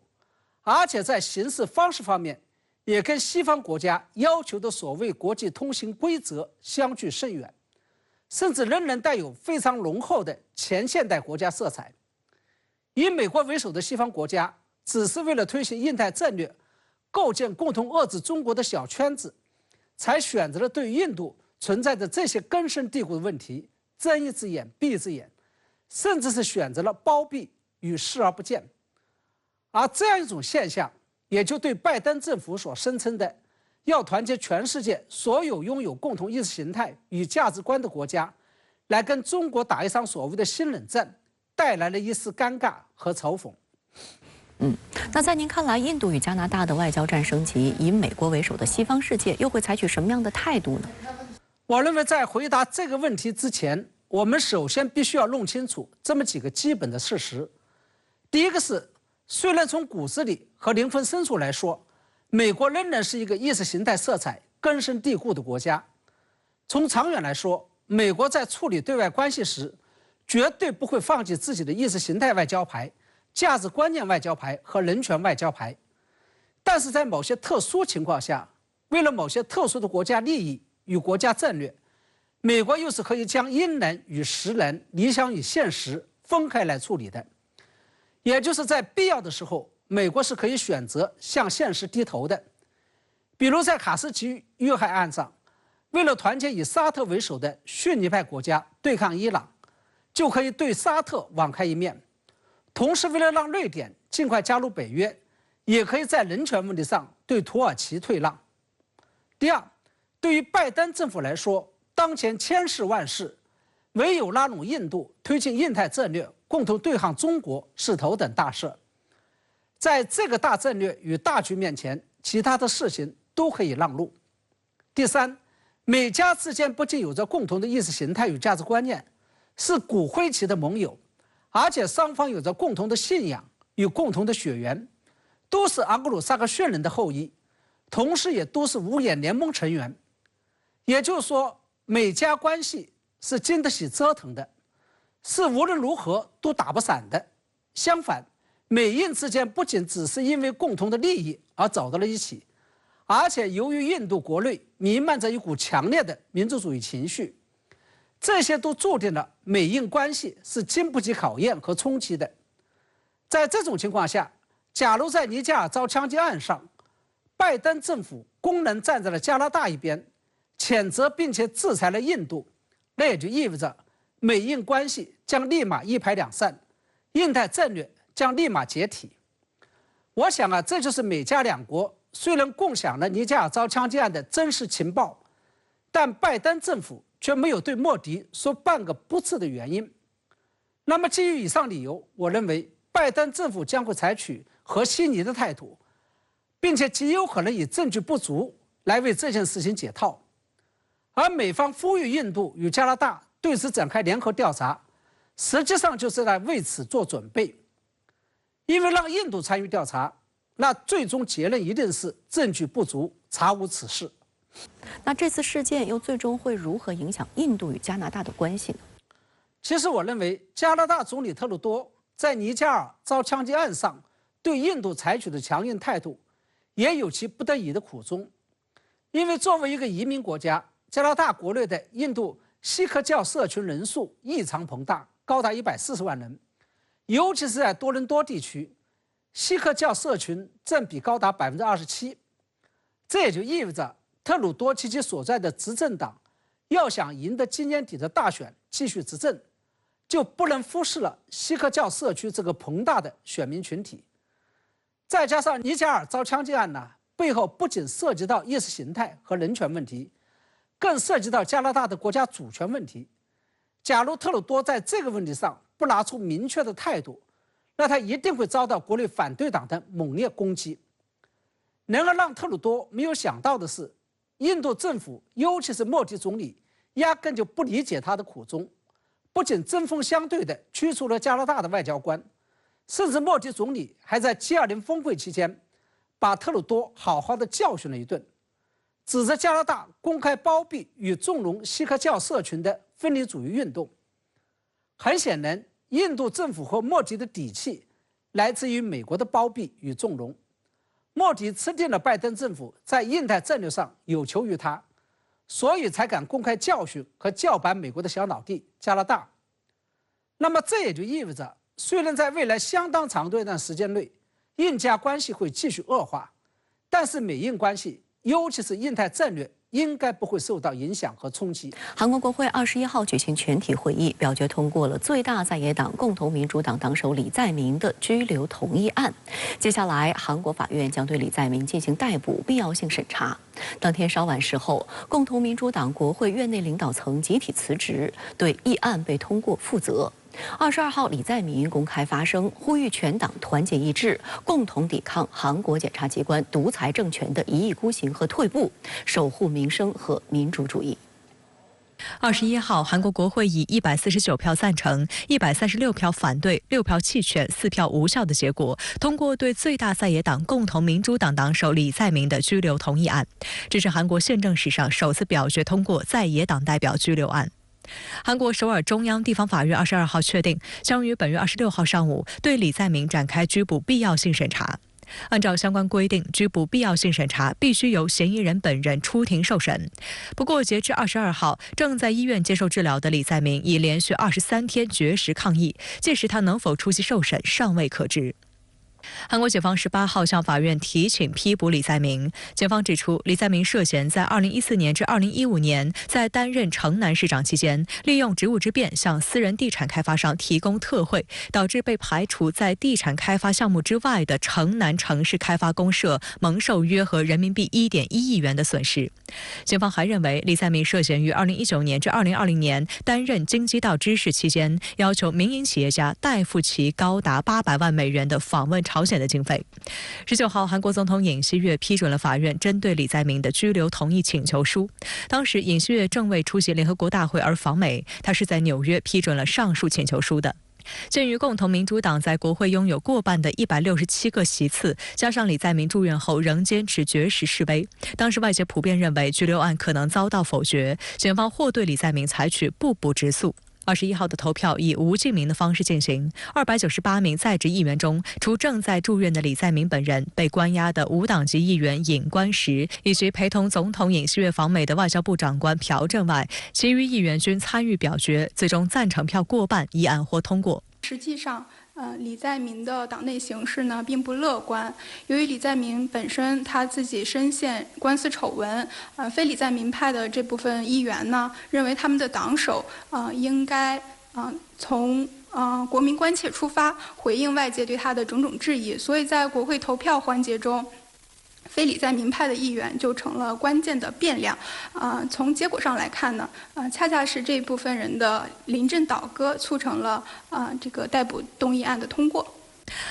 而且在行事方式方面也跟西方国家要求的所谓国际通行规则相距甚远，甚至仍然带有非常浓厚的前现代国家色彩。以美国为首的西方国家只是为了推行印太战略，构建共同遏制中国的小圈子，才选择了对印度存在着这些根深蒂固的问题睁一只眼闭一只眼，甚至是选择了包庇与视而不见。而这样一种现象，也就对拜登政府所声称的要团结全世界所有拥有共同意识形态与价值观的国家，来跟中国打一场所谓的新冷战，带来了一丝尴尬和嘲讽。那在您看来，印度与加拿大的外交战升级，以美国为首的西方世界又会采取什么样的态度呢？我认为在回答这个问题之前，我们首先必须要弄清楚这么几个基本的事实。第一个是，虽然从骨子里和灵魂深处来说，美国仍然是一个意识形态色彩根深蒂固的国家。从长远来说，美国在处理对外关系时，绝对不会放弃自己的意识形态外交牌、价值观念外交牌和人权外交牌。但是在某些特殊情况下，为了某些特殊的国家利益与国家战略，美国又是可以将应然与实然、理想与现实分开来处理的。也就是在必要的时候，美国是可以选择向现实低头的。比如在卡什吉遇害案上，为了团结以沙特为首的逊尼派国家对抗伊朗，就可以对沙特网开一面；同时为了让瑞典尽快加入北约，也可以在人权问题上对土耳其退让。第二，对于拜登政府来说，当前千事万事，唯有拉拢印度推进印太战略，共同对抗中国是头等大事。在这个大战略与大局面前，其他的事情都可以让路。第三，美加之间不仅有着共同的意识形态与价值观念，是骨灰级的盟友，而且双方有着共同的信仰与共同的血缘，都是昂格鲁萨克逊人的后裔，同时也都是五眼联盟成员。也就是说，美加关系是经得起折腾的，是无论如何都打不散的。相反，美印之间不仅只是因为共同的利益而走到了一起，而且由于印度国内弥漫着一股强烈的民族主义情绪，这些都注定了美印关系是经不起考验和冲击的。在这种情况下，假如在尼加尔遭枪击案上，拜登政府公然站在了加拿大一边，谴责并且制裁了印度，那也就意味着美印关系将立马一拍两散，印太战略将立马解体。我想啊，这就是美加两国虽然共享了尼加尔遭枪击案的真实情报，但拜登政府却没有对莫迪说半个不字的原因。那么基于以上理由，我认为拜登政府将会采取和稀泥的态度，并且极有可能以证据不足来为这件事情解套。而美方呼吁印度与加拿大对此展开联合调查，实际上就是在为此做准备。因为让印度参与调查，那最终结论一定是证据不足，查无此事。那这次事件又最终会如何影响印度与加拿大的关系呢？其实我认为，加拿大总理特鲁多在尼加尔遭枪击案上对印度采取的强硬态度，也有其不得已的苦衷。因为作为一个移民国家，加拿大国内的印度锡克教社群人数异常庞大，高达140万人，尤其是在多伦多地区，锡克教社群占比高达27%。这也就意味着特鲁多及其所在的执政党要想赢得今年底的大选继续执政，就不能忽视了锡克教社区这个庞大的选民群体。再加上尼加尔遭枪击案呢，背后不仅涉及到意识形态和人权问题，更涉及到加拿大的国家主权问题。假如特鲁多在这个问题上不拿出明确的态度，那他一定会遭到国内反对党的猛烈攻击。然而让特鲁多没有想到的是，印度政府尤其是莫迪总理压根就不理解他的苦衷，不仅针锋相对地驱逐了加拿大的外交官，甚至莫迪总理还在 G20 峰会期间把特鲁多好好的教训了一顿，指责加拿大公开包庇与纵容锡克教社群的分离主义运动。很显然，印度政府和莫迪的底气来自于美国的包庇与纵容。莫迪吃定了拜登政府在印太战略上有求于他，所以才敢公开教训和叫板美国的小老弟加拿大。那么这也就意味着，虽然在未来相当长的一段时间内，印加关系会继续恶化，但是美印关系，尤其是印太战略，应该不会受到影响和冲击。韩国国会21号举行全体会议，表决通过了最大在野党共同民主党党首李在明的拘留同意案。接下来，韩国法院将对李在明进行逮捕必要性审查。当天稍晚时候，共同民主党国会院内领导层集体辞职，对议案被通过负责。22号，李在明公开发声，呼吁全党团结一致，共同抵抗韩国检察机关独裁政权的一意孤行和退步，守护民生和民主主义。21号，韩国国会以149票赞成、136票反对、6票弃权、4票无效的结果，通过对最大在野党共同民主党党首李在明的拘留同意案。这是韩国宪政史上首次表决通过在野党代表拘留案。韩国首尔中央地方法院22号确定，将于本月26号上午对李在明展开拘捕必要性审查。按照相关规定，拘捕必要性审查必须由嫌疑人本人出庭受审。不过，截至22号，正在医院接受治疗的李在明已连续23天绝食抗议，届时他能否出席受审尚未可知。韩国检方18号向法院提请批捕李在明。检方指出，李在明涉嫌在2014年至2015年在担任城南市长期间，利用职务之便向私人地产开发商提供特惠，导致被排除在地产开发项目之外的城南城市开发公社蒙受约合人民币1.1亿元的损失。检方还认为，李在明涉嫌于2019年至2020年担任京畿道知事期间，要求民营企业家代付其高达800万美元的访问朝鲜的经费。19号，韩国总统尹锡悦批准了法院针对李在明的拘留同意请求书。当时尹锡悦正为出席联合国大会而访美，他是在纽约批准了上述请求书的。鉴于共同民主党在国会拥有过半的167个席次，加上李在明住院后仍坚持绝食示威，当时外界普遍认为拘留案可能遭到否决，检方或对李在明采取不补直诉。21号的投票以无记名的方式进行，298名在职议员中，除正在住院的李在明本人、被关押的无党籍议员尹官实以及陪同总统尹锡悦访美的外交部长官朴正外，其余议员均参与表决，最终赞成票过半，议案获通过。实际上，李在明的党内形势呢并不乐观。由于李在明本身他自己深陷官司丑闻，非李在明派的这部分议员呢认为他们的党首应该从国民关切出发，回应外界对他的种种质疑，所以在国会投票环节中，非李在明派的议员就成了关键的变量。从结果上来看呢，恰恰是这部分人的临阵倒戈，促成了这个逮捕动议案的通过。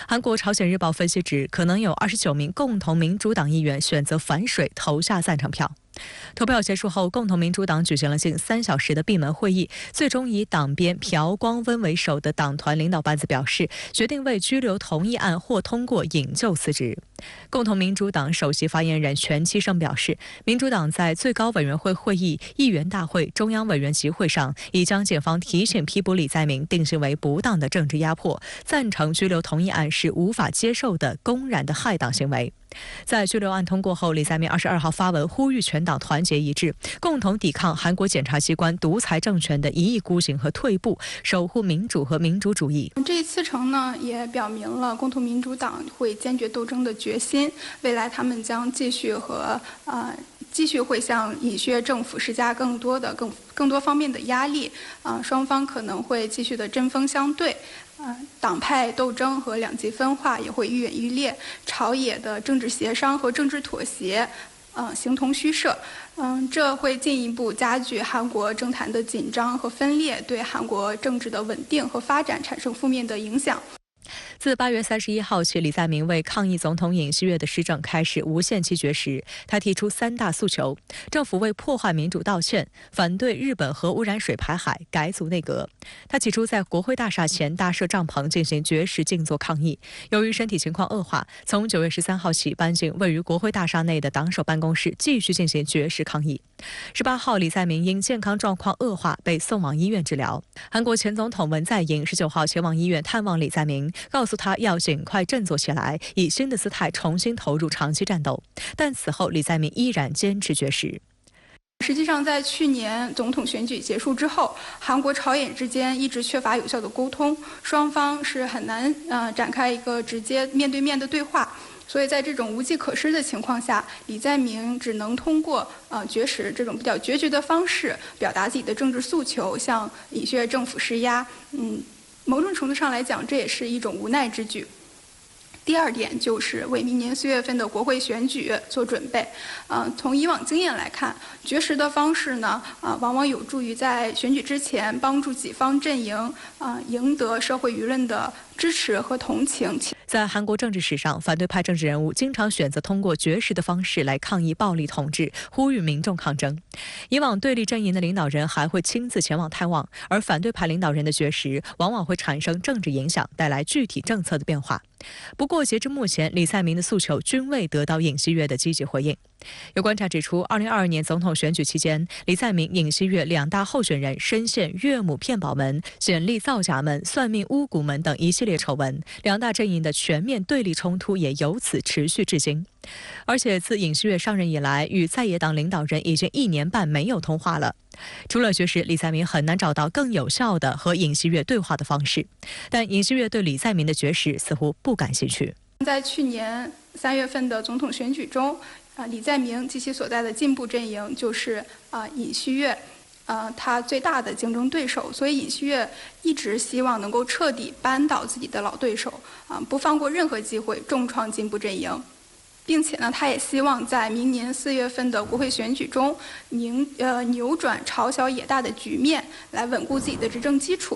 韩国朝鲜日报分析指，可能有29名共同民主党议员选择反水投下赞成票。投票结束后，共同民主党举行了近3小时的闭门会议，最终以党鞭朴光温为首的党团领导班子表示，决定为拘留同意案获通过引咎辞职。共同民主党首席发言人全期生表示，民主党在最高委员会会议、议员大会、中央委员集会上，已将检方提请批捕李在明定性为不当的政治压迫，赞成拘留同意案是无法接受的公然的害党行为。在拘留案通过后，李在明22号发文呼吁全党团结一致，共同抵抗韩国检察机关独裁政权的一意孤行和退步，守护民主和民主主义。这一辞呈呢，也表明了共同民主党会坚决斗争的决心。未来他们将继续会向尹锡悦政府施加更多方面的压力。双方可能会继续的针锋相对。党派斗争和两极分化也会愈演愈烈，朝野的政治协商和政治妥协，形同虚设。这会进一步加剧韩国政坛的紧张和分裂，对韩国政治的稳定和发展产生负面的影响。自8月31号起，李在明为抗议总统尹锡悦的施政开始无限期绝食。他提出3大诉求：政府为破坏民主道歉，反对日本核污染水排海，改组内阁。他起初在国会大厦前搭设帐篷进行绝食静坐抗议，由于身体情况恶化，从9月13号起搬进位于国会大厦内的党首办公室，继续进行绝食抗议。18号，李在明因健康状况恶化被送往医院治疗。韩国前总统文在寅19号前往医院探望李在明，告诉他要尽快振作起来，以新的姿态重新投入长期战斗。但此后，李在明依然坚持绝食。实际上，在去年总统选举结束之后，韩国朝野之间一直缺乏有效的沟通，双方是很难展开一个直接面对面的对话。所以在这种无计可施的情况下，李在明只能通过绝食这种比较决绝的方式表达自己的政治诉求，向尹锡悦政府施压。某种程度上来讲，这也是一种无奈之举。第二点就是为明年4月份的国会选举做准备。从以往经验来看，绝食的方式呢，往往有助于在选举之前帮助己方阵营赢得社会舆论的支持和同情。在韩国政治史上，反对派政治人物经常选择通过绝食的方式来抗议暴力统治，呼吁民众抗争。以往对立阵营的领导人还会亲自前往探望，而反对派领导人的绝食往往会产生政治影响，带来具体政策的变化。不过，截至目前，李在明的诉求均未得到尹锡悦的积极回应。有观察指出，2022年总统选举期间，李在明、尹锡悦2大候选人深陷岳母骗保门、简历造假门、算命巫蛊门等一系列丑闻，2大阵营的全面对立冲突也由此持续至今。而且自尹锡悦上任以来，与在野党领导人已经1年半没有通话了。除了绝食，李在明很难找到更有效的和尹锡悦对话的方式。但尹锡悦对李在明的绝食似乎不感兴趣。在去年3月份的总统选举中，李在明及其所在的进步阵营就是尹锡悦他最大的竞争对手，所以尹锡悦一直希望能够彻底扳倒自己的老对手，不放过任何机会重创进步阵营，并且呢，他也希望在明年4月份的国会选举中扭转朝小野大的局面，来稳固自己的执政基础。